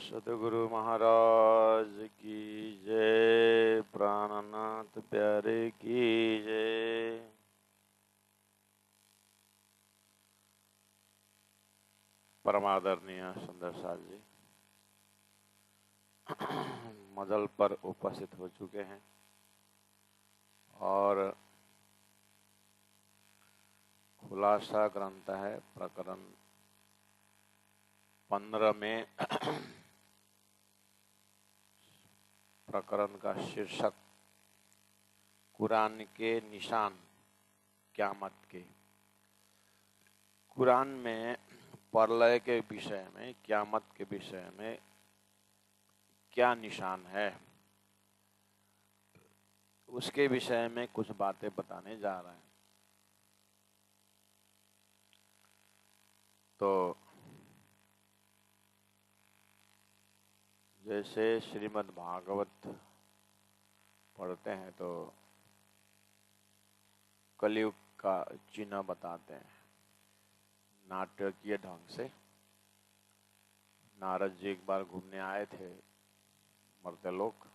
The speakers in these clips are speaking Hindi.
सतगुरु महाराज की जय, प्राणनाथ प्यारे की जय। परमादरणीय सुंदर साल जी मजल पर उपस्थित हो चुके हैं और खुलासा ग्रंथ है प्रकरण 15 में प्रकरण का शीर्षक कुरान के निशान क़यामत के। कुरान में प्रलय के विषय में, क़यामत के विषय में क्या निशान है, उसके विषय में कुछ बातें बताने जा रहे हैं। तो जैसे श्रीमद् भागवत पढ़ते हैं तो कलयुग का चिन्ह बताते हैं नाटकीय ढंग से। नारद जी एक बार घूमने आए थे मर्त्यलोक,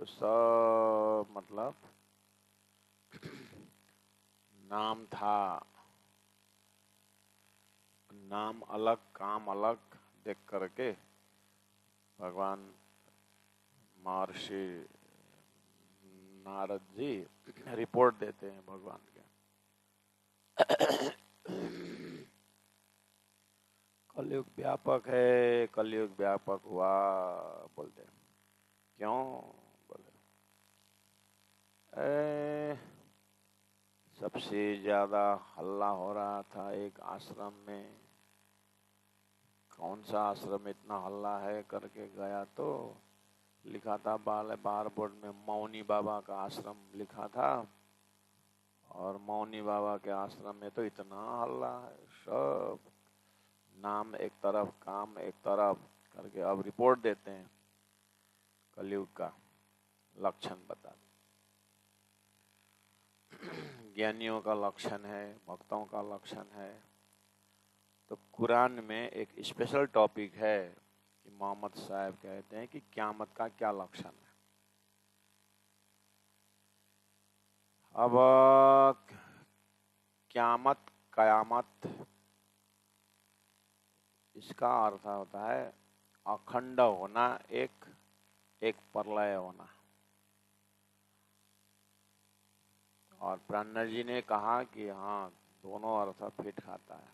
तो सब मतलब नाम था, नाम अलग काम अलग देख करके भगवान महर्षि नारद जी रिपोर्ट देते हैं भगवान के। कलयुग व्यापक है, कलयुग व्यापक हुआ बोलते हैं। क्यों बोले, सबसे ज्यादा हल्ला हो रहा था एक आश्रम में। कौन सा आश्रम इतना हल्ला है करके गया तो लिखा था बार बोर्ड में मौनी बाबा का आश्रम लिखा था, और मौनी बाबा के आश्रम में तो इतना हल्ला है, सब नाम एक तरफ काम एक तरफ करके अब रिपोर्ट देते हैं कलयुग का लक्षण बता। ज्ञानियों का लक्षण है, भक्तों का लक्षण है। तो कुरान में एक स्पेशल टॉपिक है कि मोहम्मद साहब कहते हैं कि क़यामत का क्या लक्षण है। अब क़यामत, कयामत, इसका अर्थ होता है अखंड होना, एक प्रलय होना। और प्राणनाथ जी ने कहा कि हाँ, दोनों अर्थ फिट खाता है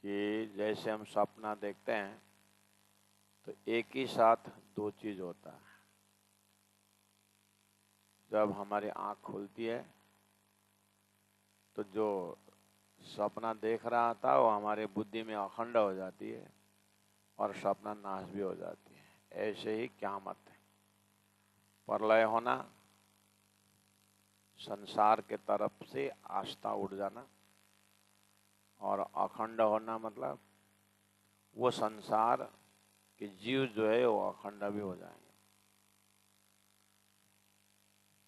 कि जैसे हम सपना देखते हैं तो एक ही साथ दो चीज होता है। जब हमारी आंख खुलती है तो जो सपना देख रहा था वो हमारे बुद्धि में अखंड हो जाती है और सपना नाश भी हो जाती है। ऐसे ही क़यामत है, प्रलय होना, संसार के तरफ से आस्था उड़ जाना, और अखंड होना मतलब वो संसार के जीव जो है वो अखंड भी हो जाएंगे।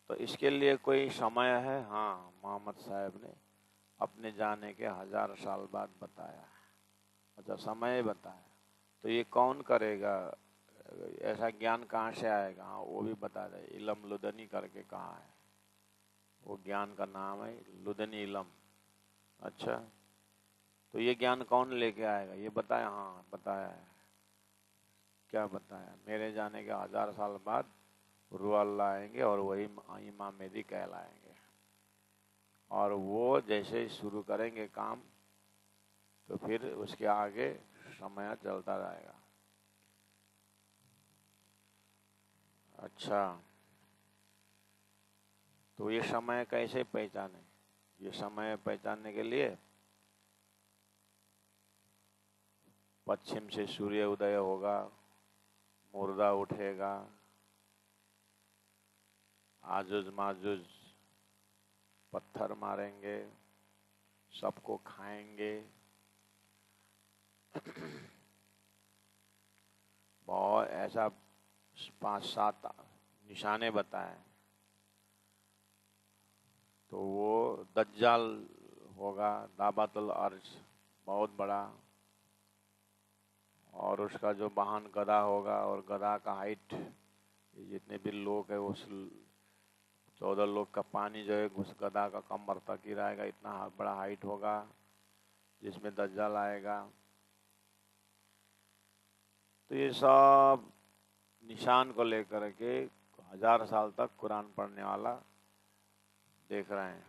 तो इसके लिए कोई समय है? हाँ, मोहम्मद साहब ने अपने जाने के 1000 साल बाद बताया। अच्छा, समय बताया तो ये कौन करेगा? ऐसा ज्ञान कहाँ से आएगा? हाँ, वो भी बता दे। इलम लुदनी करके कहाँ है, वो ज्ञान का नाम है लुदनी इलम। अच्छा, तो ये ज्ञान कौन लेके आएगा? ये बताया? हाँ बताया है। क्या बताया? मेरे जाने के 1000 साल बाद रूह अल्लाह आएंगे और वही इमाम मेहदी कहलाएंगे, और वो जैसे शुरू करेंगे काम तो फिर उसके आगे समय चलता जाएगा। अच्छा, तो ये समय कैसे पहचाने? ये समय पहचानने के लिए पश्चिम से सूर्य उदय होगा, मुर्दा उठेगा, आजुज माजुज पत्थर मारेंगे, सबको खाएंगे। बहुत ऐसा 5-7 निशाने बताए। तो वो दज्जाल होगा, दाबातुल अर्ज बहुत बड़ा, और उसका जो वाहन गधा होगा, और गधा का हाइट, जितने भी लोग है उस 14 लोग का पानी जो है उस गधा का कमर तक ही रहेगा, इतना बड़ा हाइट होगा जिसमें दज्जाल आएगा। तो ये सब निशान को लेकर के 1000 साल तक कुरान पढ़ने वाला देख रहे हैं।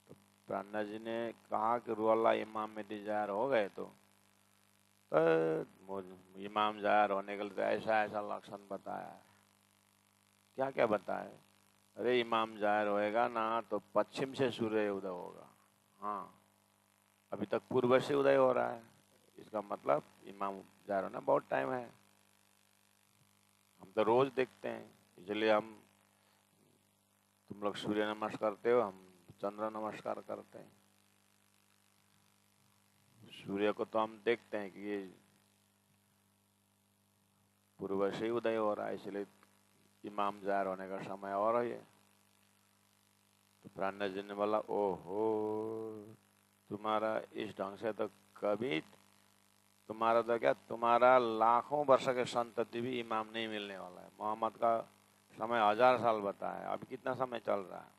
तो प्राणा जी ने कहा कि रूह इमाम में डिजायर हो गए तो इमाम जाहिर होने के लिए तो ऐसा ऐसा लक्षण बताया है। क्या क्या बताया? अरे इमाम जाहिर होएगा ना तो पश्चिम से सूर्य उदय होगा। हाँ, अभी तक पूर्व से उदय हो रहा है, इसका मतलब इमाम जाहिर होना बहुत टाइम है। हम तो रोज देखते हैं, इसलिए हम, तुम लोग सूर्य नमस्कार करते हो, हम चंद्र नमस्कार करते हैं। सूर्य को तो हम देखते हैं कि ये पूर्व से ही उदय हो रहा है, इसलिए इमाम जाहिर होने का समय और है। तो प्राणा जी ने बोला, ओहो, तुम्हारा इस ढंग से तो कभी, तुम्हारा तो क्या, तुम्हारा लाखों वर्ष के संतति भी इमाम नहीं मिलने वाला है। मोहम्मद का समय 1000 साल बताया है, अभी कितना समय चल रहा है?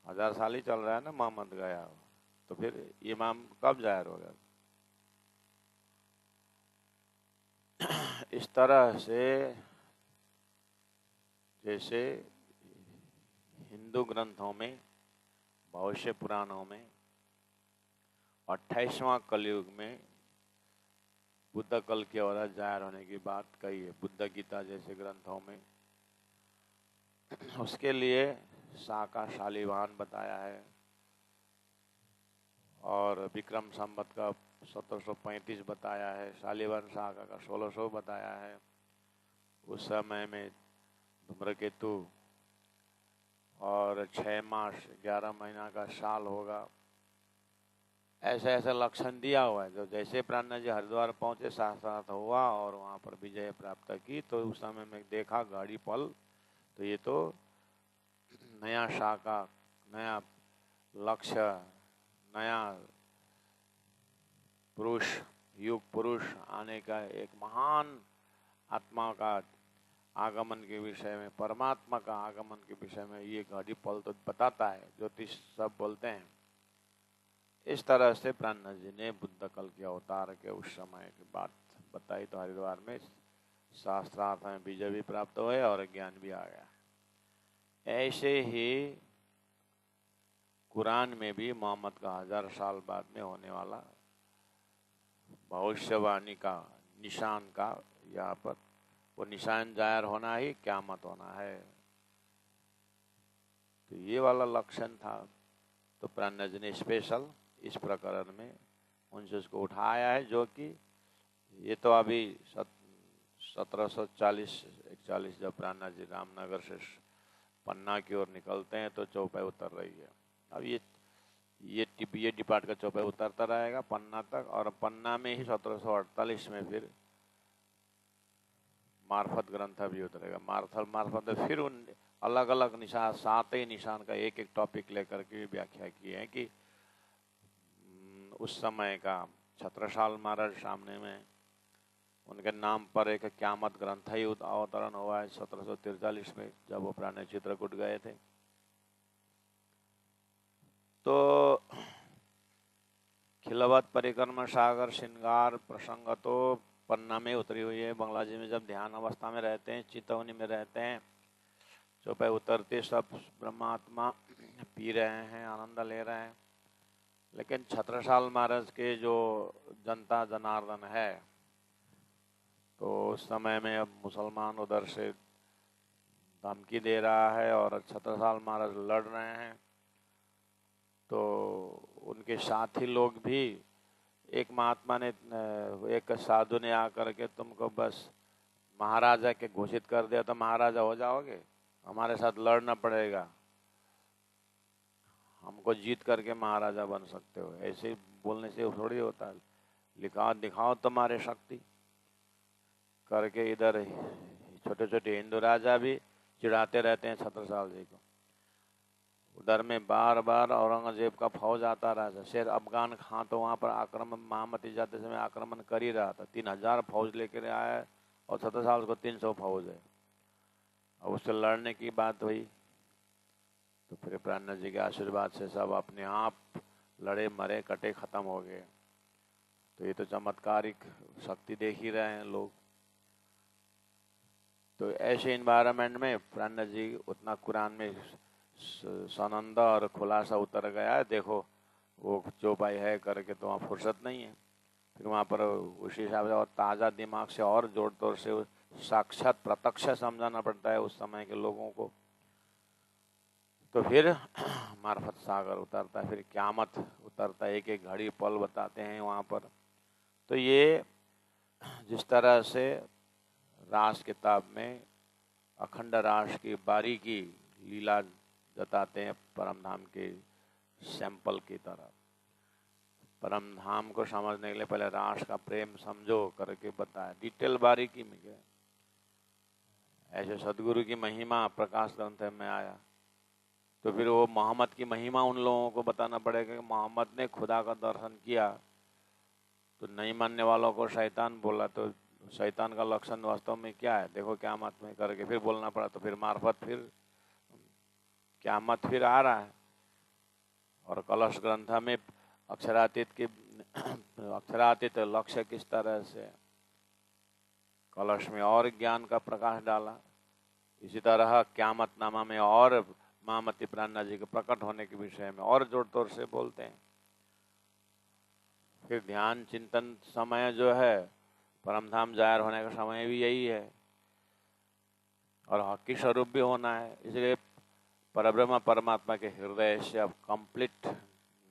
1000 साल ही चल रहा है ना मोहम्मद गया, तो फिर इमाम कब जाहिर होगा? इस तरह से जैसे हिंदू ग्रंथों में, भविष्य पुराणों में 28वां कलयुग में बुद्ध कल के अवतार जाहिर होने की बात कही है, बुद्ध गीता जैसे ग्रंथों में। उसके लिए शाका शालिवाहन बताया है, और विक्रम संवत का 1735 बताया है, शालिवाहन शाका का 1600 बताया है। उस समय में धूम्रकेतु और 6 मास 11 महीना का साल होगा, ऐसे ऐसे लक्षण दिया हुआ है। जो जैसे प्राणा जी हरिद्वार पहुंचे, साथ हुआ और वहां पर विजय प्राप्त की, तो उस समय में देखा गाड़ी पल, तो ये तो नया शाखा, नया लक्ष्य, नया पुरुष, युग पुरुष आने का, एक महान आत्मा का आगमन के विषय में, परमात्मा का आगमन के विषय में ये घड़ी पल तो बताता है, ज्योतिष सब बोलते हैं। इस तरह से प्राणा जी ने बुद्ध कल के अवतार के उस समय की बात बताई, तो हरिद्वार में शास्त्रार्थ में विजय भी प्राप्त हुए और ज्ञान भी आ गया। ऐसे ही कुरान में भी मोहम्मद का 1000 साल बाद में होने वाला भविष्यवाणी का निशान का, यहाँ पर वो निशान जाहिर होना ही क़यामत होना है। तो ये वाला लक्षण था। तो प्राणा जी ने स्पेशल इस प्रकरण में उनसे उसको उठाया है, जो कि ये तो अभी 1740-41 जब प्राणा जी रामनगर से पन्ना की ओर निकलते हैं तो चौपाई उतर रही है। अब ये डिपार्ट का चौपाई उतरता रहेगा पन्ना तक, और पन्ना में ही 1748 में फिर मार्फत ग्रंथ भी उतरेगा। मार्फत फिर उन अलग अलग निशान, 7 ही निशान का एक एक टॉपिक लेकर के व्याख्या की है कि उस समय का छत्रसाल महाराज सामने में उनके नाम पर एक क़यामत ग्रंथ ही अवतरण हुआ है 1743 में, जब वो प्राण चित्रकूट गए थे। तो खिलवत परिक्रमा सागर श्रृंगार प्रसंग तो पन्ना में उतरी हुई है। बंगला जी में जब ध्यान अवस्था में रहते हैं, चितौनी में रहते हैं, चौपाई उतरते सब ब्रह्मात्मा पी रहे हैं, आनंद ले रहे हैं। लेकिन छत्रसाल महाराज के जो जनता जनार्दन है, तो उस समय में अब मुसलमान उधर से धमकी दे रहा है और छत्रसाल महाराज लड़ रहे हैं। तो उनके साथी लोग भी, एक महात्मा ने, एक साधु ने आकर के तुमको बस महाराजा के घोषित कर दिया तो महाराजा हो जाओगे, हमारे साथ लड़ना पड़ेगा, हमको जीत करके महाराजा बन सकते हो। ऐसे बोलने से थोड़ी होता है, लिखाओ दिखाओ तुम्हारे शक्ति करके। इधर छोटे छोटे हिंदू राजा भी चिढ़ाते रहते हैं छत्रसाल जी को। उधर में बार बार औरंगजेब का फौज आता रहा था। शेर अफगान खां तो वहाँ पर आक्रमण, मोहम्मद जाते समय आक्रमण कर ही रहा था। 3000 फौज लेकर आया है और 17 साल को 300 फौज है। अब उससे लड़ने की बात हुई तो फिर प्राणनाथ जी के आशीर्वाद से सब अपने आप लड़े, मरे, कटे, खत्म हो गए। तो ये तो चमत्कारिक शक्ति देख ही रहे हैं लोग। तो ऐसे इन्वायरमेंट में प्राणनाथ जी उतना कुरान में सनंदा और खुलासा उतर गया है। देखो वो जो भाई है करके तो वहाँ फुर्सत नहीं है। फिर वहाँ पर उसी हिसाब से और ताज़ा दिमाग से और जोर तोड़ से साक्षात प्रत्यक्ष समझाना पड़ता है उस समय के लोगों को। तो फिर मार्फत सागर उतरता है, फिर क़यामत उतरता है, एक एक घड़ी पल बताते हैं वहाँ पर। तो ये जिस तरह से रास किताब में अखंड रास की बारीकी लीला जताते हैं परम धाम के सैंपल की तरह। परम धाम को समझने के लिए पहले रास का प्रेम समझो करके बताया, डिटेल बारीकी में क्या। ऐसे सदगुरु की महिमा प्रकाश ग्रंथ में आया तो फिर वो मोहम्मद की महिमा उन लोगों को बताना पड़ेगा कि मोहम्मद ने खुदा का दर्शन किया। तो नहीं मानने वालों को शैतान बोला, तो शैतान का लक्षण वास्तव में क्या है देखो क़यामत में करके फिर बोलना पड़ा। तो फिर मार्फत फिर क़यामत फिर आ रहा है। और कलश ग्रंथ में अक्षरातीत की अक्षरातीत लक्ष्य किस तरह से कलश में और ज्ञान का प्रकाश डाला, इसी तरह क़यामत नामा में और महामती प्राणनाथ जी के प्रकट होने के विषय में और जोर तोर से बोलते हैं। फिर ध्यान चिंतन समय जो है परमधाम जाहिर होने का समय भी यही है और हकी स्वरूप भी होना है। इसलिए परब्रह्म परमात्मा के हृदय से अब कंप्लीट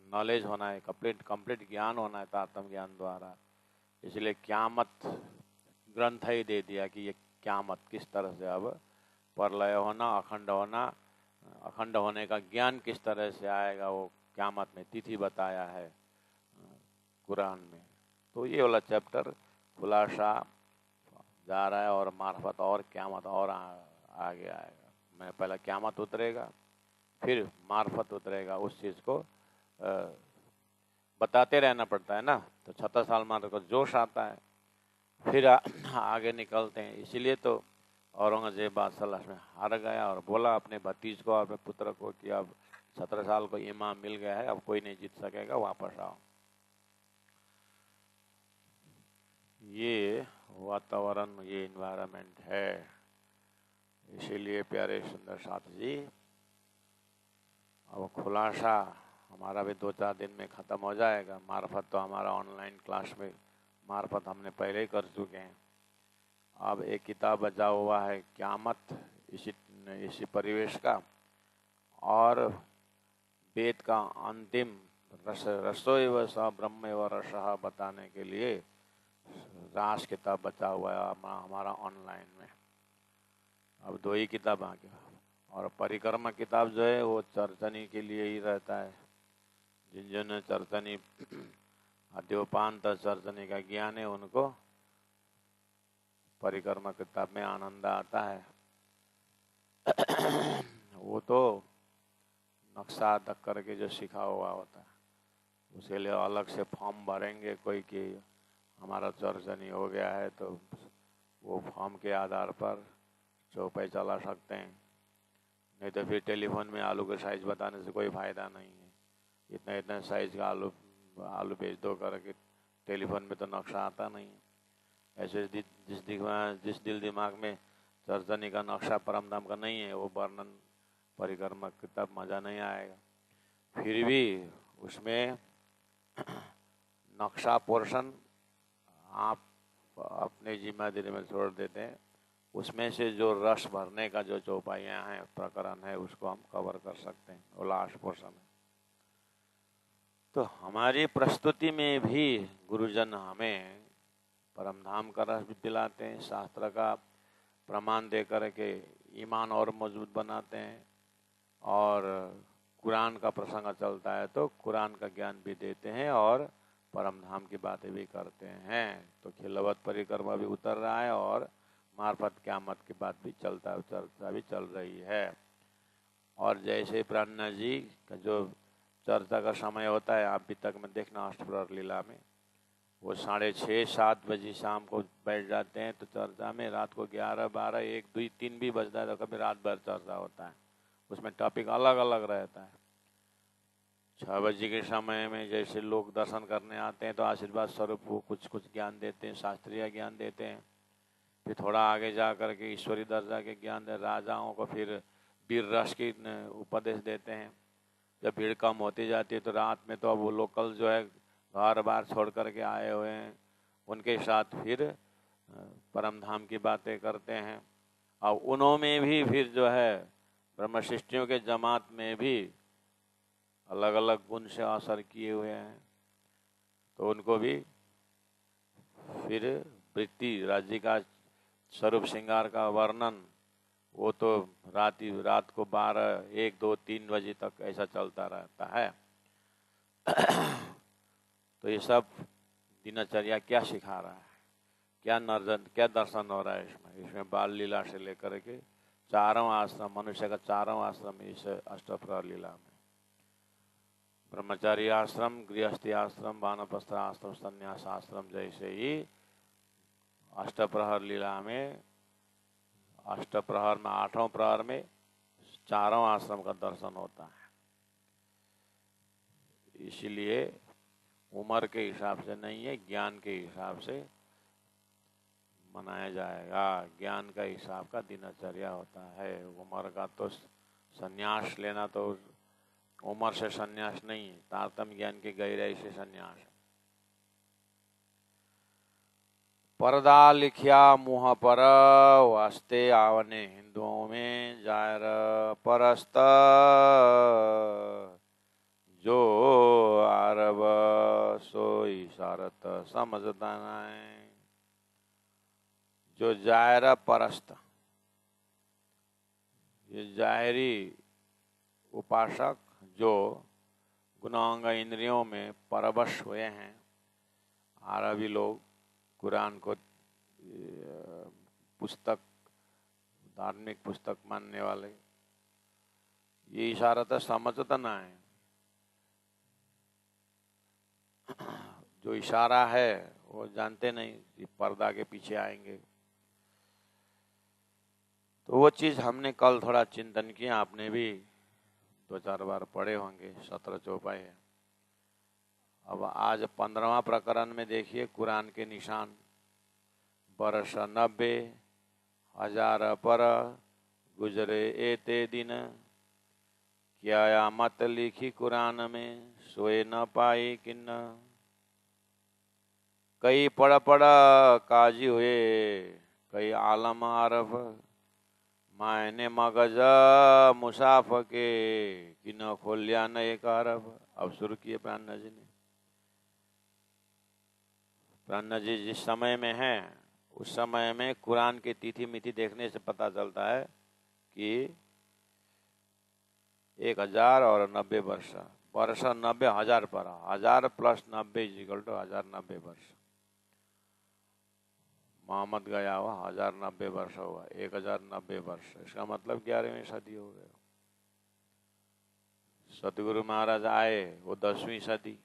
नॉलेज होना है, कंप्लीट ज्ञान होना है तात्म ज्ञान द्वारा। इसलिए क़यामत ग्रंथ ही दे दिया कि ये क़यामत किस तरह से अब परलय होना, अखंड होना, अखंड होने का ज्ञान किस तरह से आएगा, वो क़यामत में तिथि बताया है कुरान में। तो ये वाला चैप्टर खुलासा जा रहा है और मार्फत और क़यामत और आगे आएगा। मैं पहला क़यामत उतरेगा फिर मार्फत उतरेगा, उस चीज़ को बताते रहना पड़ता है ना। तो 36 साल मार्फत को जोश आता है, फिर आगे निकलते हैं। इसीलिए तो औरंगजेब बादशाह में हार गया और बोला अपने भतीज को और अपने पुत्र को कि अब 17 साल को इमाम मिल गया है, अब कोई नहीं जीत सकेगा, वापस आओ। ये वातावरण, ये इन्वायरमेंट है। इसीलिए प्यारे सुंदर साथ जी अब खुलासा हमारा भी 2-4 दिन में ख़त्म हो जाएगा। मार्फत तो हमारा ऑनलाइन क्लास में मार्फत हमने पहले ही कर चुके हैं। अब एक किताब बचा हुआ है क़यामत, इसी परिवेश का, और वेद का अंतिम रसोई व स ब्रह्म व रसः बताने के लिए रास किताब बचा हुआ है हमारा ऑनलाइन में। अब 2 ही किताब आ गया। और परिक्रमा किताब जो है वो चर्चनी के लिए ही रहता है। जिन चर्चनी अद्योपांत चर्चनी का ज्ञान है उनको परिक्रमा किताब में आनंद आता है। वो तो नक्शा तक करके जो सिखा हुआ होता है, उसके लिए अलग से फॉर्म भरेंगे कोई कि हमारा चर्चनी हो गया है, तो वो फॉर्म के आधार पर चौपाई चला सकते हैं। नहीं तो फिर टेलीफोन में आलू का साइज बताने से कोई फ़ायदा नहीं है। इतना इतना साइज का आलू भेज दो करके टेलीफोन में तो नक्शा आता नहीं है। ऐसे जिस दिल दिमाग में चर्चनी का नक्शा परमधाम का नहीं है, वो वर्णन परिक्रमा किताब मज़ा नहीं आएगा। फिर भी उसमें नक्शा पोर्शन आप अपने जिम्मेदारी में छोड़ देते हैं, उसमें से जो रस भरने का जो चौपाइयाँ हैं, प्रकरण है, उसको हम कवर कर सकते हैं, वो लास्ट पोर्शन है। तो हमारी प्रस्तुति में भी गुरुजन हमें परमधाम का रस भी दिलाते हैं, शास्त्र का प्रमाण दे कर के ईमान और मजबूत बनाते हैं, और कुरान का प्रसंग चलता है तो कुरान का ज्ञान भी देते हैं और परमधाम की बातें भी करते हैं। तो खिलवत परिक्रमा भी उतर रहा है और मार्फत क़यामत की बात भी चर्चा भी चल रही है। और जैसे प्राणनाथ जी का जो चर्चा का समय होता है, अभी तक में देखना अष्टप्रहर लीला में, वो 6:30-7 बजे शाम को बैठ जाते हैं तो चर्चा में रात को 11, 12, 1, 2, 3 भी बजता है, तो कभी रात भर चर्चा होता है। उसमें टॉपिक अलग अलग रहता है। 6 बजे के समय में जैसे लोग दर्शन करने आते हैं तो आशीर्वाद स्वरूप वो कुछ कुछ ज्ञान देते हैं, शास्त्रीय ज्ञान देते हैं। फिर थोड़ा आगे जा कर के ईश्वरी दर्जा के ज्ञान दे, राजाओं को फिर वीर रस की उपदेश देते हैं। जब भीड़ कम होती जाती है तो रात में तो अब वो लोकल जो है घर बार छोड़ कर के आए हुए हैं, उनके साथ फिर परम धाम की बातें करते हैं। और उन्होंने भी फिर जो है ब्रह्मशिष्टियों के जमात में भी अलग अलग गुण से असर किए हुए हैं, तो उनको भी फिर वृत्ति राज्य का स्वरूप श्रृंगार का वर्णन, वो तो रात को 12, 1, 2, 3 बजे तक ऐसा चलता रहता है। तो ये सब दिनचर्या क्या सिखा रहा है, क्या दर्शन हो रहा है इसमें बाल लीला से लेकर के चारों आश्रम, मनुष्य का चारों आश्रम इस अष्टप्रहर लीला में, ब्रह्मचारी आश्रम, गृहस्थी आश्रम, वानप्रस्थ आश्रम, संन्यास आश्रम, जैसे ही अष्टप्रहर लीला में, अष्टप्रहर में 8वें प्रहर में चारों आश्रम का दर्शन होता है। इसीलिए उम्र के हिसाब से नहीं है, ज्ञान के हिसाब से मनाया जाएगा। ज्ञान का हिसाब का दिनचर्या होता है। उम्र का तो संन्यास लेना तो उम्र से संन्यास नहीं है, तारतम्य ज्ञान की गहराई से संन्यास है। पर्दा लिखिया मुँह पर वास्ते आवने हिंदुओं में जायर परस्त, जो आरब सो इशारत समझता है। जो जायरा परस्त, ये जायरी उपासक जो गुणांग इंद्रियों में परवश हुए हैं, अरबी लोग कुरान को पुस्तक, धार्मिक पुस्तक मानने वाले, ये इशारा तो समझता ना है। जो इशारा है वो जानते नहीं कि पर्दा के पीछे आएंगे। तो वो चीज हमने कल थोड़ा चिंतन किया, आपने भी 2-4 बार पढ़े होंगे, 17 चौपाई है। अब आज 15वां प्रकरण में देखिए कुरान के निशान। वर्ष 90 हजार पर गुजरे एते दिन, क्या मत लिखी कुरान में सोए न पाई किन्न। कई पढ़ काजी हुए, कई आलम आरफ, मायने मगज मुसाफ के कि न खोलिया न एक अरब। अब शुरू किए प्राणनाथ जी ने। प्राणनाथ जी जिस समय में है उस समय में कुरान की तिथि मिति देखने से पता चलता है कि 1090 वर्ष, वर्ष 90 हजार पर, 1000 + 90 = 1090 वर्ष। मोहम्मद गया हुआ 1090 वर्ष हुआ, 1090 वर्ष, इसका मतलब 11वीं सदी हो गया। सतगुरु महाराज आए वो 10वीं सदी,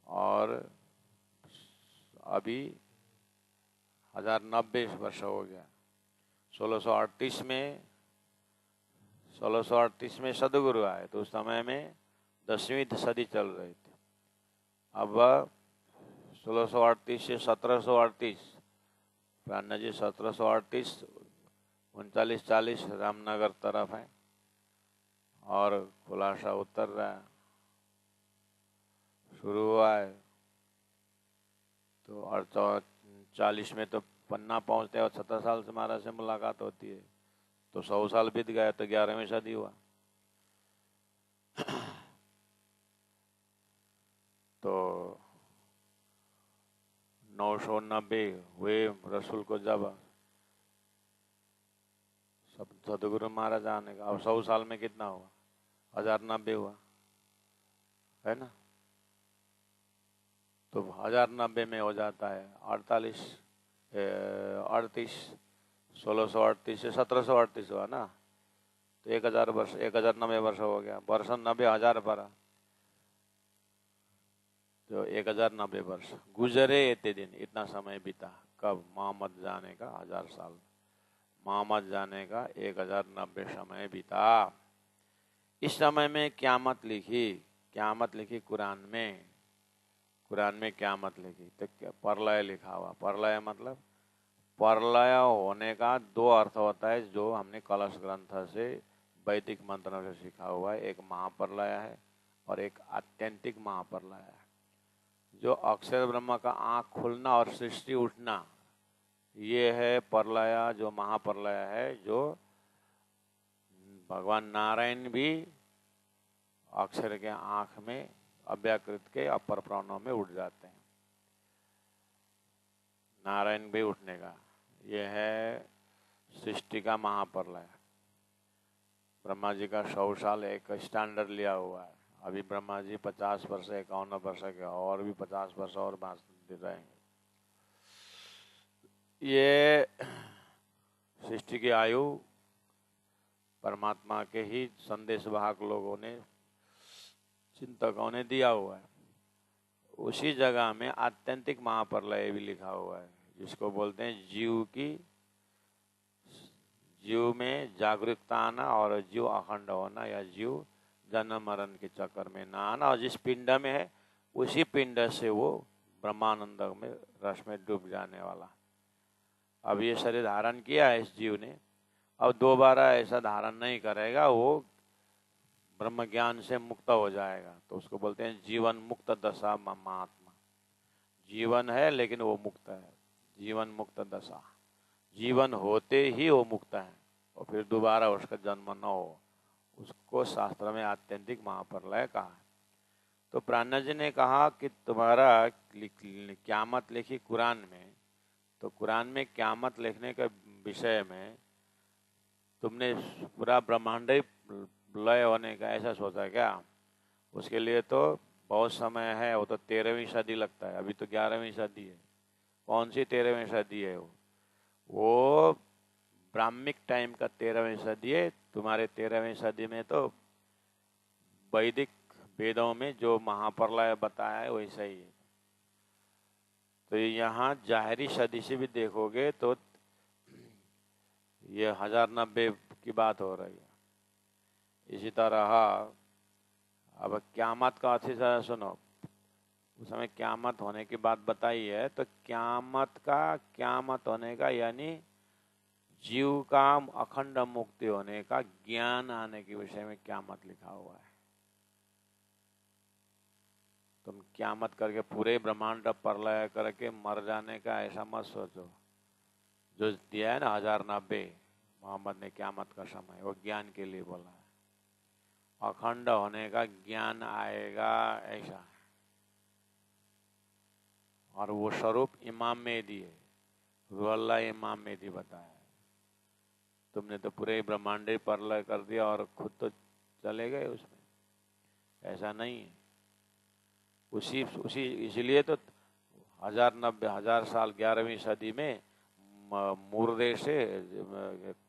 और अभी 1090 वर्ष हो गया। 1638 में सदगुरु आए तो उस समय में 10वीं सदी चल रही थी। अब 1638 से 1738, प्राणनाथ जी 1738, 39-40 रामनगर तरफ है और खुलासा उतर रहा है, शुरू हुआ है। तो 40 में तो पन्ना पहुंचते हैं और 70 साल से महाराज से मुलाकात होती है, तो 100 साल बीत गए तो 11वीं सदी हुआ। तो 990 हुए रसूल को जब सब सदगुरु महाराज आने का। अब 100 साल में कितना हुआ, 1090 हुआ है ना। तो 1090 में हो जाता है 38, 1638 से 1738 हुआ ना, तो 1000 वर्ष, 1090 वर्ष हो गया। वर्ष 90 हजार पर, तो 1090 वर्ष गुजरे इतने दिन, इतना समय बीता। कब? मोहम्मद जाने का 1000 साल, मोहम्मद जाने का 1090 समय बीता। इस समय में क़यामत लिखी, क़यामत लिखी कुरान में। कुरान में क़यामत लिखी तो क्या? प्रलय लिखा हुआ। प्रलय मतलब प्रलय होने का दो अर्थ होता है, जो हमने कलश ग्रंथ से, वैदिक मंत्रों से सीखा हुआ है। एक महाप्रलय है और एक आत्यंतिक महाप्रलय है। जो अक्षर ब्रह्म का आँख खुलना और सृष्टि उठना, ये है प्रलय, जो महाप्रलय है, जो भगवान नारायण भी अक्षर के आँख में अव्याकृत के अपर प्राणों में उठ जाते हैं। नारायण भी उठने का, ये है सृष्टि का महाप्रलय। ब्रह्मा जी का 100 साल एक स्टैंडर्ड लिया हुआ है। अभी ब्रह्मा जी 50 वर्ष, 51 वर्ष के, और भी 50 वर्ष और बांस रहेंगे। ये सृष्टि की आयु परमात्मा के ही संदेशवाहक लोगों ने, चिंतकों ने दिया हुआ है। उसी जगह में आत्यंतिक महाप्रलय भी लिखा हुआ है, जिसको बोलते हैं जीव में जागरूकता आना और जीव अखंड होना, या जीव जन्म मरण के चक्कर में ना आना, और जिस पिंड में है उसी पिंड से वो ब्रह्मानंद में, रस में डूब जाने वाला। अब ये शरीर धारण किया है इस जीव ने, अब दोबारा ऐसा धारण नहीं करेगा, वो ब्रह्म ज्ञान से मुक्त हो जाएगा। तो उसको बोलते हैं जीवन मुक्त दशा महात्मा। जीवन है लेकिन वो मुक्त है, जीवन मुक्त दशा। जीवन होते ही वो मुक्त है और फिर दोबारा उसका जन्म न हो, उसको शास्त्र में आत्यंतिक महाप्रलय कहा है। तो प्राणा जी ने कहा कि तुम्हारा क़यामत लिखी कुरान में, तो कुरान में क़यामत लिखने के विषय में तुमने पूरा ब्रह्मांड ही लय होने का ऐसा सोचा क्या? उसके लिए तो बहुत समय है, वो तो 13वीं सदी लगता है, अभी तो 11वीं सदी है। कौन सी 13वीं सदी है? वो ब्राह्मिक टाइम का 13वीं सदी है। तुम्हारे 13वीं सदी में तो वैदिक वेदों में जो महाप्रलय बताया है वैसा ही है। तो यहाँ जाहिरी सदी से भी देखोगे तो ये 1090 की बात हो रही है। इसी तरह अब क़यामत का अच्छी तरह सुनो। उस समय क़यामत होने की बात बताई है, तो क़यामत होने का यानी जीव का अखंड मुक्ति होने का, ज्ञान आने के विषय में क़यामत लिखा हुआ है। तुम क़यामत करके पूरे ब्रह्मांड प्रलय करके मर जाने का ऐसा मत सोचो। जो दिया है ना 1090 मोहम्मद ने क़यामत का समय, वो ज्ञान के लिए बोला है। अखंड होने का ज्ञान आएगा ऐसा, और वो स्वरूप इमाम मेहदी है, रूहुल्लाह इमाम मेहदी बताया। तुमने तो पूरे ब्रह्मांड ही प्रलय कर दिया और खुद तो चले गए उसमें, ऐसा नहीं है। उसी इसलिए तो 1000 साल 11वीं सदी में मुर्दे से,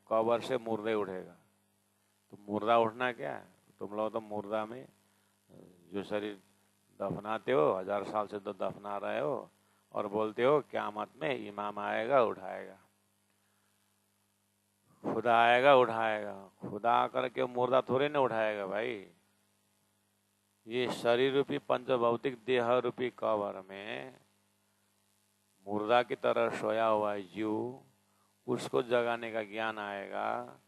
कब्र से मुर्दे उठेगा। तो मुर्दा उठना क्या है? तुम लोग तो मुर्दा में जो शरीर दफनाते हो, 1000 साल से तो दफना रहे हो, और बोलते हो क़यामत में इमाम आएगा उठाएगा, खुदा आएगा उठाएगा। खुदा आकर के मुर्दा थोड़े ना उठाएगा भाई। ये शरीर रूपी पंचभौतिक देह रूपी कब्र में मुर्दा की तरह सोया हुआ है जीव, उसको जगाने का ज्ञान आएगा,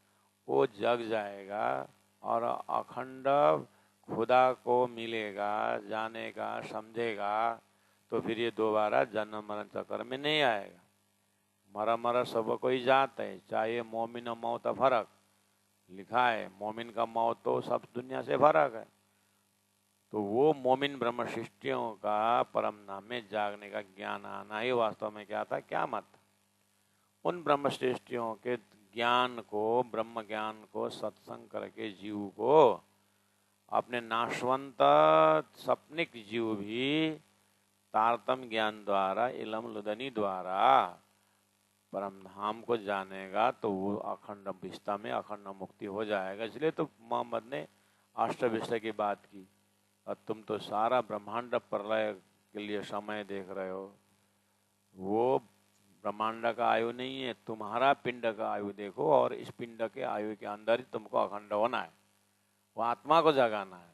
वो जग जाएगा और अखंड खुदा को मिलेगा, जाने का, समझेगा। तो फिर ये दोबारा जन्म मरण चक्कर में नहीं आएगा। मरा सब कोई जाता है, चाहे मोमिन और मौत फर्क लिखा है। मोमिन का मौत तो सब दुनिया से फर्क है। तो वो मोमिन ब्रह्म सृष्टियों का परम नाम में जागने का ज्ञान आना ही वास्तव में क्या था? क़यामत। उन ब्रह्म सृष्टियों के ज्ञान को, ब्रह्म ज्ञान को सत्संग करके जीव को अपने नाशवंत सपनिक जीव भी तारतम ज्ञान द्वारा, इलम लुदनी द्वारा परम धाम को जानेगा तो वो अखंड विस्ता में अखंड मुक्ति हो जाएगा। इसलिए तो मोहम्मद ने अष्टविषय की बात की। और तुम तो सारा ब्रह्मांड प्रलय के लिए समय देख रहे हो, वो ब्रह्मांड का आयु नहीं है, तुम्हारा पिंड का आयु देखो, और इस पिंड के आयु के अंदर ही तुमको अखंड होना है, वो आत्मा को जगाना है।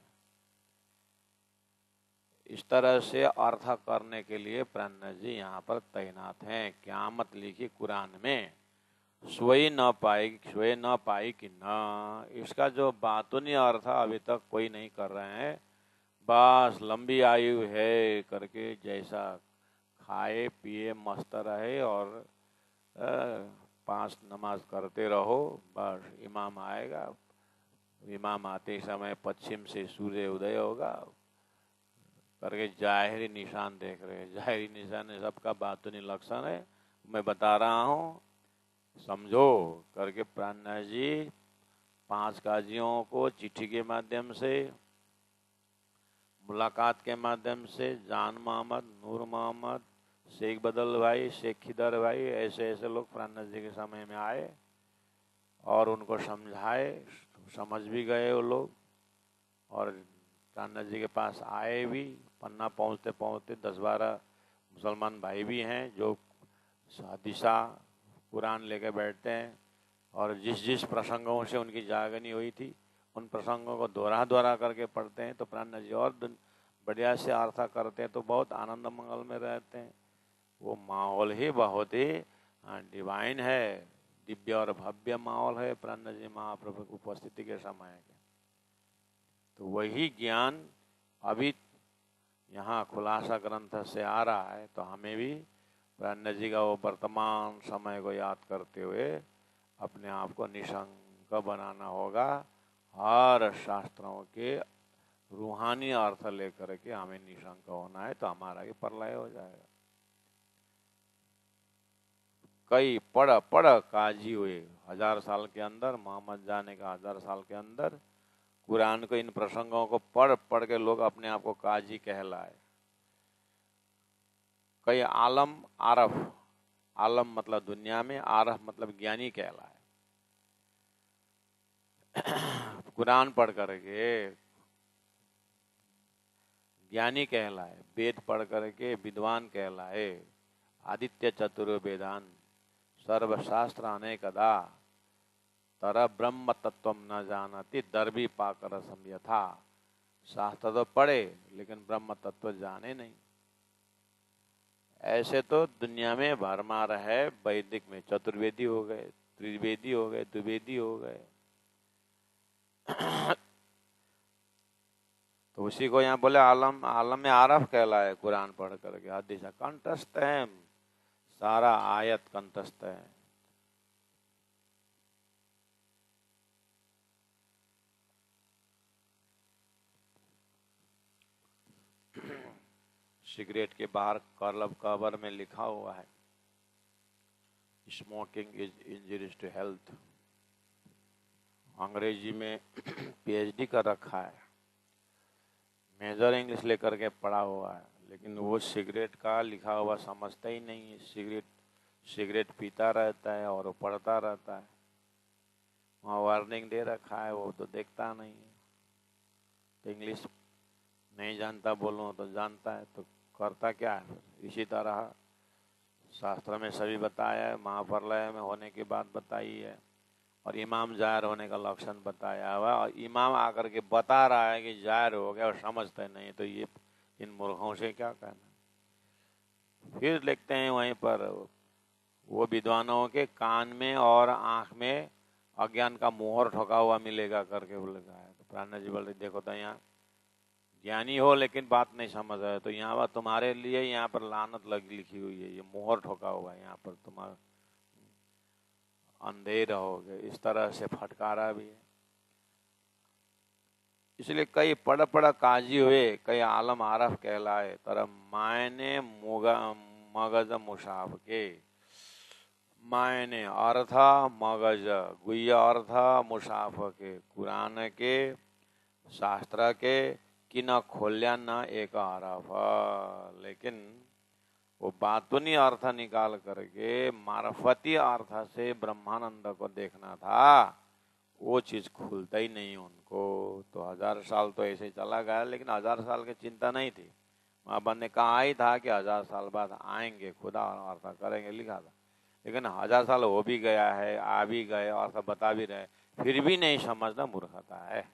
इस तरह से अर्थ करने के लिए प्राण जी यहाँ पर तैनात हैं। क़यामत लिखी कुरान में, सोई न पाई कि न, इसका जो बातूनी अर्थ अभी तक कोई नहीं कर रहे हैं। बस लंबी आयु है करके जैसा खाए पिए मस्त रहे और 5 नमाज करते रहो, बस इमाम आएगा, इमाम आते समय पश्चिम से सूर्य उदय होगा करके जाहिरी निशान देख रहे हैं। जाहिरी निशान है सबका बातूनी लक्षण है, मैं बता रहा हूँ, समझो करके प्राणनाथ जी 5 काजियों को चिट्ठी के माध्यम से, मुलाकात के माध्यम से, जान मोहम्मद, नूर मोहम्मद, शेख बदल भाई, शेख खिदर भाई, ऐसे ऐसे लोग प्राणनाथ जी के समय में आए और उनको समझाए, समझ भी गए वो लोग। और प्राणनाथ जी के पास आए भी, पन्ना पहुँचते पहुँचते 10-12 मुसलमान भाई भी हैं जो दिशा कुरान लेके बैठते हैं, और जिस जिस प्रसंगों से उनकी जागनी हुई थी उन प्रसंगों को दोहरा करके पढ़ते हैं। तो प्राणनाथ जी और बढ़िया से अर्थ करते हैं, तो बहुत आनंद मंगल में रहते हैं। वो माहौल ही बहुत ही डिवाइन है, दिव्य और भव्य माहौल है प्राणनाथ जी महाप्रभु की उपस्थिति के समय के। तो वही ज्ञान अभी यहाँ खुलासा ग्रंथ से आ रहा है, तो हमें भी प्राणनाथ जी का वो वर्तमान समय को याद करते हुए अपने आप को निशंक बनाना होगा। हर शास्त्रों के रूहानी अर्थ लेकर के हमें निशंक होना है, तो हमारा भी प्रलय हो जाएगा। कई पढ़ काजी हुए 1000 साल के अंदर, मोहम्मद जाने का 1000 साल के अंदर कुरान को, इन प्रसंगों को पढ़ के लोग अपने आप को काजी कहलाए। कई आलम आरफ, आलम मतलब दुनिया में, आरफ मतलब ज्ञानी कहलाए। कुरान पढ़ करके ज्ञानी कहलाए, वेद पढ़ करके विद्वान कहलाए। आदित्य चतुर्वेदान सर्वशास्त्र अनेकदा, तर ब्रह्म तत्व न जानती दर्भी पाकर समयथा। शास्त्र तो पढ़े लेकिन ब्रह्म तत्व जाने नहीं। ऐसे तो दुनिया में भरमार है, वैदिक में चतुर्वेदी हो गए, त्रिवेदी हो गए, द्विवेदी हो गए। तो उसी को यहाँ बोले आलम, आलम में आरफ कहलाए कुरान पढ़ करके। हदीस कंठस्थ है, सारा आयत कंठस्थ है। सिगरेट के बाहर कवर में लिखा हुआ है, smoking is injurious to health. अंग्रेजी में पीएचडी कर रखा है, मेजर इंग्लिश लेकर के पढ़ा हुआ है, लेकिन वो सिगरेट का लिखा हुआ समझता ही नहीं है। सिगरेट पीता रहता है और वो पढ़ता रहता है। वहाँ वार्निंग दे रखा है, वो तो देखता नहीं है। तो इंग्लिश नहीं जानता बोलो तो जानता है, तो करता क्या है। इसी तरह शास्त्र में सभी बताया है, महाप्रलय में होने की बात बताई है, और इमाम जाहिर होने का लक्षण बताया हुआ, और इमाम आकर के बता रहा है कि जाहिर हो गया और समझते नहीं, तो ये इन मूर्खों से क्या कहना। फिर लिखते हैं वहीं पर, वो विद्वानों के कान में और आंख में अज्ञान का मोहर ठोका हुआ मिलेगा करके बोल रहा है। तो प्राणनाथ जी बोल रहे देखो तो यहाँ ज्ञानी हो लेकिन बात नहीं समझ रहे, तो यहाँ पर तुम्हारे लिए यहाँ पर लानत लिखी हुई है, ये मोहर ठोका हुआ है, यहाँ पर तुम्हारा अंधे रहोगे। इस तरह से फटकारा भी है। इसलिए कई पढ़ काजी हुए, कई आलम आरफ कहलाए, तरह मायने मगज मुसाफ के। मायने अर्थ मगज, गुह्य अर्थ मुसाफ के, कुरान के, शास्त्र के, कि न खोल्या न एक आरफ। लेकिन वो बातूनी अर्थ निकाल करके मार्फती अर्थ से ब्रह्मानंद को देखना था, वो चीज खुलता ही नहीं उनको। तो 1000 साल तो ऐसे चला गया, लेकिन 1000 साल की चिंता नहीं थी। महाबा ने कहा ही था कि 1000 साल बाद आएंगे, खुदा अर्थ करेंगे, लिखा था। लेकिन 1000 साल हो भी गया है, आ भी गए, अर्थ बता भी रहे, फिर भी नहीं समझना, मूर्खता है।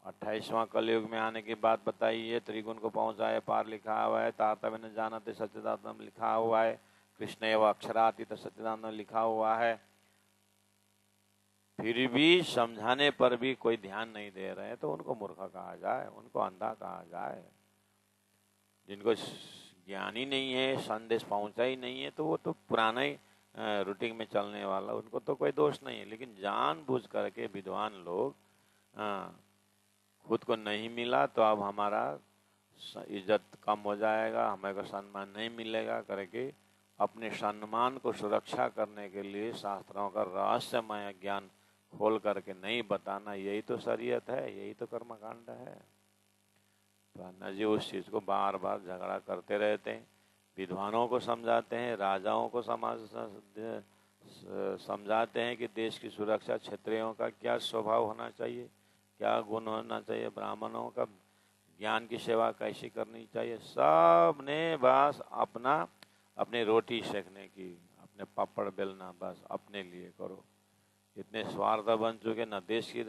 28वां कलयुग में आने की बात बताई है। त्रिगुण को पहुंचाए पार लिखा हुआ है। तारतम्य न जानते सच्चिदानंद लिखा हुआ है। कृष्ण एवं अक्षरातीत सच्चिदानंद लिखा हुआ है। फिर भी समझाने पर भी कोई ध्यान नहीं दे रहे, तो उनको मूर्ख कहा जाए, उनको अंधा कहा जाए। जिनको ज्ञान ही नहीं है, संदेश पहुंचा ही नहीं है, तो वो तो पुराना ही रूटीन में चलने वाला, उनको तो कोई दोष नहीं है। लेकिन जानबूझ करके विद्वान लोग खुद को नहीं मिला तो अब हमारा इज्जत कम हो जाएगा, हमें को सम्मान नहीं मिलेगा करके अपने सम्मान को सुरक्षा करने के लिए शास्त्रों का रहस्यमय ज्ञान खोल करके नहीं बताना, यही तो शरीयत है, यही तो कर्मकांड है। तो अन्ना जी उस चीज को बार बार झगड़ा करते रहते हैं। विद्वानों को समझाते हैं, राजाओं को समझाते हैं कि देश की सुरक्षा क्षत्रियों का क्या स्वभाव होना चाहिए, क्या गुण होना चाहिए, ब्राह्मणों का ज्ञान की सेवा कैसी करनी चाहिए। सब ने बस अपनी रोटी सेकने की, अपने पापड़ बेलना, बस अपने लिए करो। इतने स्वार्थ बन चुके, न देश की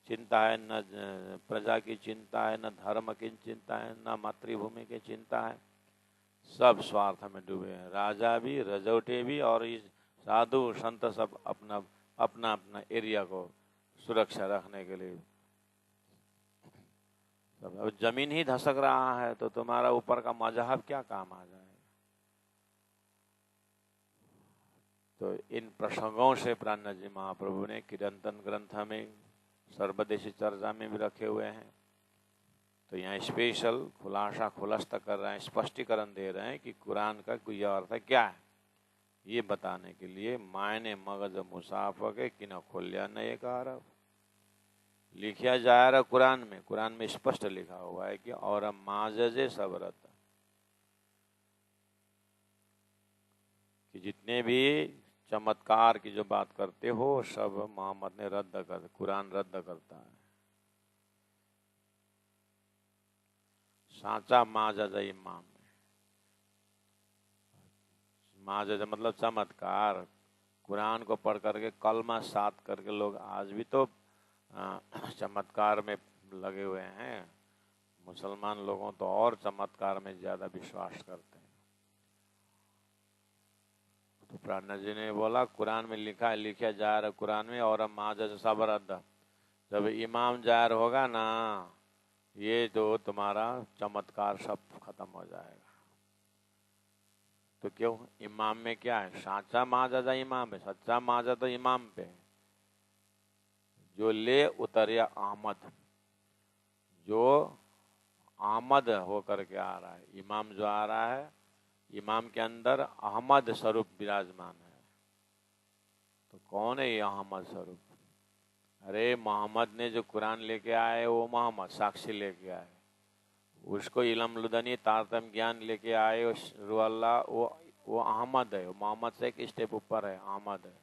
चिंता है, न प्रजा की चिंता है, न धर्म की चिंता है, न मातृभूमि की चिंता है। सब स्वार्थ में डूबे हैं। राजा भी, रजौटे भी और इस साधु संत सब अपना अपना एरिया को सुरक्षा रखने के लिए। अब जमीन ही धसक रहा है तो तुम्हारा ऊपर का मजहब क्या काम आ जाएगा। तो इन प्रसंगों से प्राणनाथ जी महाप्रभु ने कीर्तन ग्रंथ में सर्वदेशी चर्चा में भी रखे हुए हैं। तो यहाँ स्पेशल खुलासा कर रहे हैं, स्पष्टीकरण दे रहे हैं कि कुरान का कोई अर्थ क्या है, ये बताने के लिए मायने मगज मुसाफा के कि न खोलिया न एक आरब लिखा जा रहा कुरान में स्पष्ट लिखा हुआ है कि और माजजे सबरत, कि जितने भी चमत्कार की जो बात करते हो सब मोहम्मद ने रद्द कर, कुरान रद्द करता है। साचा माजजा इमाम, माजजा मतलब चमत्कार। कुरान को पढ़ करके कलमा साथ करके लोग आज भी तो चमत्कार में लगे हुए हैं। मुसलमान लोगों तो और चमत्कार में ज्यादा विश्वास करते हैं। तो प्राणनाथ जी ने बोला कुरान में लिखा जा रहा कुरान में और माजज सबरद, जब इमाम जाहिर होगा ना, ये तो तुम्हारा चमत्कार सब खत्म हो जाएगा। तो क्यों, इमाम में क्या है, साचा माजजा इमाम है, सच्चा माजा तो इमाम पे है। जो ले उतरिया अहमद, जो आमद होकर के आ रहा है, इमाम जो आ रहा है, इमाम के अंदर अहमद स्वरूप विराजमान है। तो कौन है ये अहमद स्वरूप? अरे मोहम्मद ने जो कुरान लेके आए वो मोहम्मद साक्षी लेके आए, उसको इलम लुदनी तारतम ज्ञान लेके आए रुअल्लाह, वो अहमद है, मोहम्मद से एक स्टेप ऊपर है, अहमद है।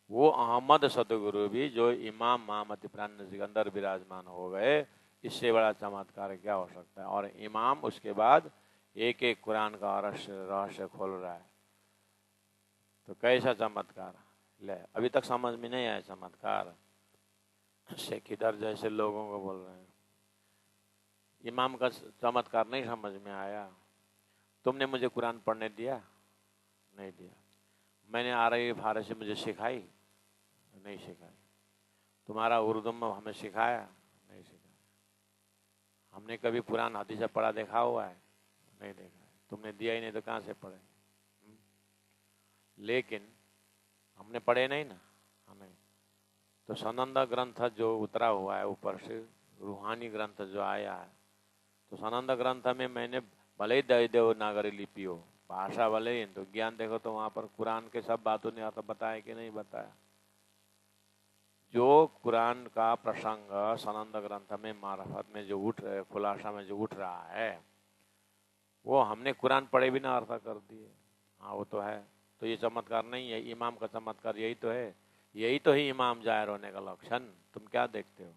वो अहमद सतगुरु भी जो इमाम मोहम्मद प्राणनाथ जी के अंदर विराजमान हो गए, इससे बड़ा चमत्कार क्या हो सकता है। और इमाम उसके बाद एक एक कुरान का रहस्य खोल रहा है। तो कैसा चमत्कार, ले अभी तक समझ में नहीं आया चमत्कार। शेखिदर जैसे लोगों को बोल रहे हैं इमाम का चमत्कार नहीं समझ में आया। तुमने मुझे कुरान पढ़ने दिया? नहीं दिया। मैंने आ रही फारसी मुझे सिखाई? नहीं सिखाई। तुम्हारा उर्दू में हमें सिखाया? नहीं सिखाया। हमने कभी पुरान हदीस पढ़ा देखा हुआ है? नहीं देखा है। तुमने दिया ही नहीं तो कहाँ से पढ़े? लेकिन हमने पढ़े नहीं ना, हमें तो सनंद ग्रंथ जो उतरा हुआ है ऊपर से, रूहानी ग्रंथ जो आया है, तो सनंद ग्रंथ में मैंने भले ही देवनागरी लिपि हो, भाषा भले ही, तो ज्ञान देखो तो वहां पर कुरान के सब बातों ने अर्थ बताया कि नहीं बताया। जो कुरान का प्रसंग सनंद ग्रंथ में मार्फत में जो उठ खुलासा में जो उठ रहा है, वो हमने कुरान पढ़े बिना अर्थ कर दिए। हाँ वो तो है, तो ये चमत्कार नहीं है। इमाम का चमत्कार यही तो है, यही तो है इमाम जाहिर होने का लक्षण। तुम क्या देखते हो?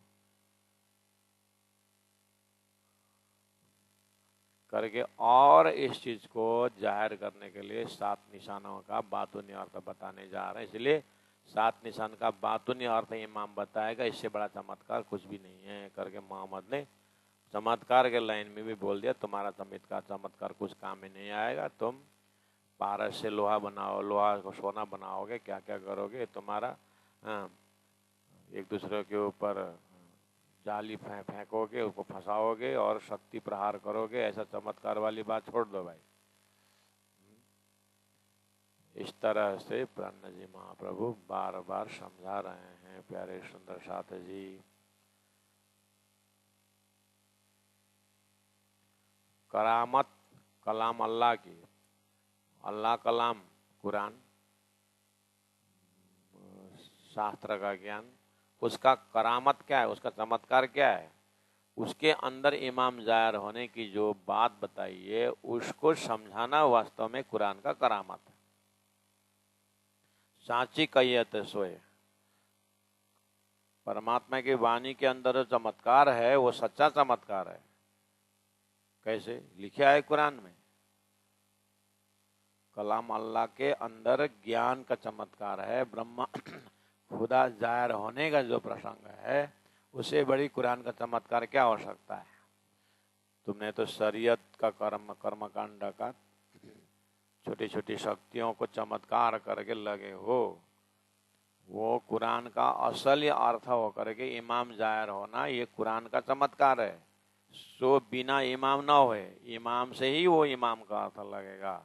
करके और इस चीज को जाहिर करने के लिए 7 निशानों का बातूनी अर्थ बताने जा रहे हैं। इसलिए 7 निशान का बातूनी अर्थ इमाम बताएगा, इससे बड़ा चमत्कार कुछ भी नहीं है करके मोहम्मद ने चमत्कार के लाइन में भी बोल दिया। तुम्हारा चमत्कार कुछ काम में नहीं आएगा। तुम पारस से लोहा बनाओ, लोहा को सोना बनाओगे, क्या क्या करोगे, तुम्हारा एक दूसरे के ऊपर जाली फेंकोगे, उसको फंसाओगे और शक्ति प्रहार करोगे, ऐसा चमत्कार वाली बात छोड़ दो भाई। इस तरह से प्रन्न जी महाप्रभु बार बार समझा रहे हैं प्यारे सुंदर साथ जी। करामत कलाम अल्लाह की, अल्लाह कलाम कुरान शास्त्र का ज्ञान, उसका करामत क्या है, उसका चमत्कार क्या है, उसके अंदर इमाम जाहिर होने की जो बात बताई है उसको समझाना वास्तव में कुरान का करामत है। सांची कहियत सोए, परमात्मा की वाणी के अंदर जो चमत्कार है वो सच्चा चमत्कार है। कैसे लिखा है कुरान में? कलाम अल्लाह के अंदर ज्ञान का चमत्कार है, ब्रह्मा खुदा जाहिर होने का जो प्रसंग है, उसे बड़ी कुरान का चमत्कार क्या हो सकता है? तुमने तो शरीयत का कर्मकांड का छोटी छोटी शक्तियों को चमत्कार करके लगे हो, वो कुरान का असली अर्थ हो करके इमाम जाहिर होना ये कुरान का चमत्कार है। सो बिना इमाम ना होए, इमाम से ही वो इमाम का अर्थ लगेगा।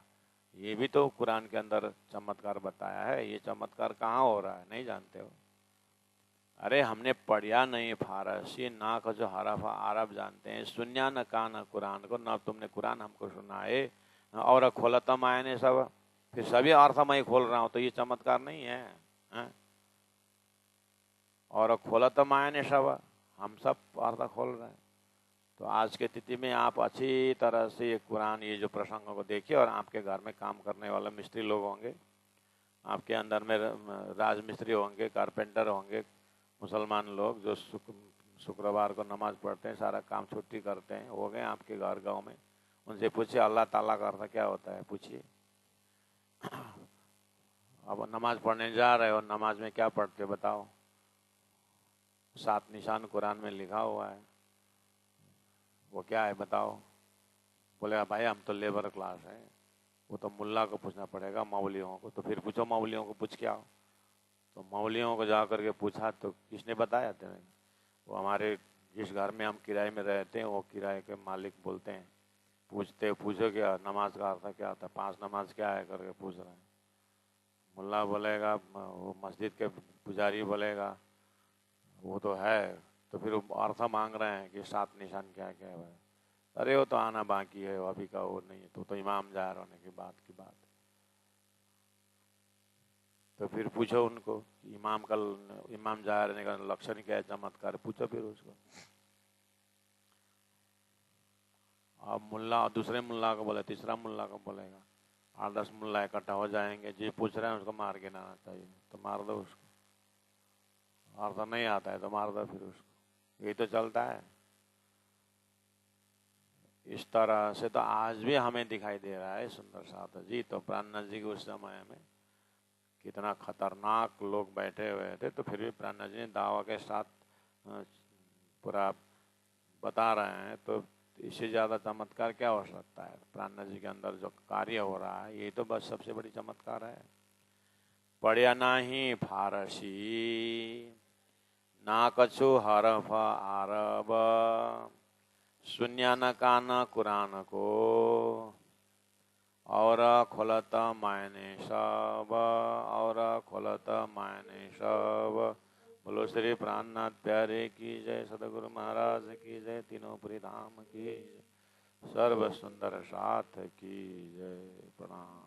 ये भी तो कुरान के अंदर चमत्कार बताया है। ये चमत्कार कहाँ हो रहा है, नहीं जानते हो? अरे हमने पढ़ा नहीं फारसी, ना का जो हरफ अरब जानते हैं, सुनिया न कान कुरान को, ना तुमने कुरान हमको सुनाए और खोलता माया ने सब, फिर सभी अर्थ मैं खोल रहा हूँ, तो ये चमत्कार नहीं है? और खोलता माया ने सब, हम सब अर्थ खोल रहे हैं। तो आज के तिथि में आप अच्छी तरह से ये कुरान, ये जो प्रसंगों को देखिए, और आपके घर में काम करने वाले मिस्त्री लोग होंगे, आपके अंदर में राजमिस्त्री होंगे, कारपेंटर होंगे, मुसलमान लोग जो शुक्रवार को नमाज पढ़ते हैं, सारा काम छुट्टी करते हैं, हो गए आपके घर गांव में, उनसे पूछिए अल्लाह ताला का अर्थ क्या होता है, पूछिए। अब नमाज पढ़ने जा रहे हो, नमाज में क्या पढ़ते बताओ? 7 निशान कुरान में लिखा हुआ है, वो क्या है बताओ? बोले भाई हम तो लेबर क्लास है, वो तो मुल्ला को पूछना पड़ेगा, मौलियों को। तो फिर पूछो मौलियों को, पूछ के आओ। तो मौलियों को जा करके पूछा तो किसने बताया तुम्हें? वो हमारे जिस घर में हम किराए में रहते हैं, वो किराए के मालिक बोलते हैं। पूछो क्या नमाज का अर्थ क्या होता है, 5 नमाज क्या है करके पूछ रहे हैं। मुल्ला बोलेगा, वो मस्जिद के पुजारी बोलेगा वो तो है। तो फिर अर्थ मांग रहे हैं कि 7 निशान क्या क्या है। अरे वो तो आना बाकी है, वो अभी का वो नहीं है, तो इमाम जाहिर होने की बात है। तो फिर पूछो उनको इमाम जाहिर होने का लक्षण क्या है, चमत्कार, पूछो फिर उसको। अब मुल्ला दूसरे मुल्ला को बोले, तीसरा मुल्ला को बोलेगा, 8-10 मुल्ला इकट्ठा हो जाएंगे, जो पूछ रहे हैं उसको मार के लाना चाहिए, तो मार दो उसको। अर्थ नहीं आता है तो मार दो फिर उसको। यही तो चलता है। इस तरह से तो आज भी हमें दिखाई दे रहा है सुंदर साथ जी। तो प्राणनाथ जी के उस समय में कितना खतरनाक लोग बैठे हुए थे, तो फिर भी प्राणनाथ जी ने दावा के साथ पूरा बता रहे हैं। तो इससे ज़्यादा चमत्कार क्या हो सकता है? प्राणनाथ जी के अंदर जो कार्य हो रहा है, ये तो बस सबसे बड़ी चमत्कार है। पढ़िया नाही फारसी, ना कछु हरफ अरब, सुनिया न कान कुरान को, और खोलत मायने सब, और खोलत मायने सब। बोलो श्री प्राणनाथ प्यारे की जय, सदगुरु महाराज की जय, तीनों पुरी धाम की जय, सर्व सुंदर साथ की जय। प्रणाम।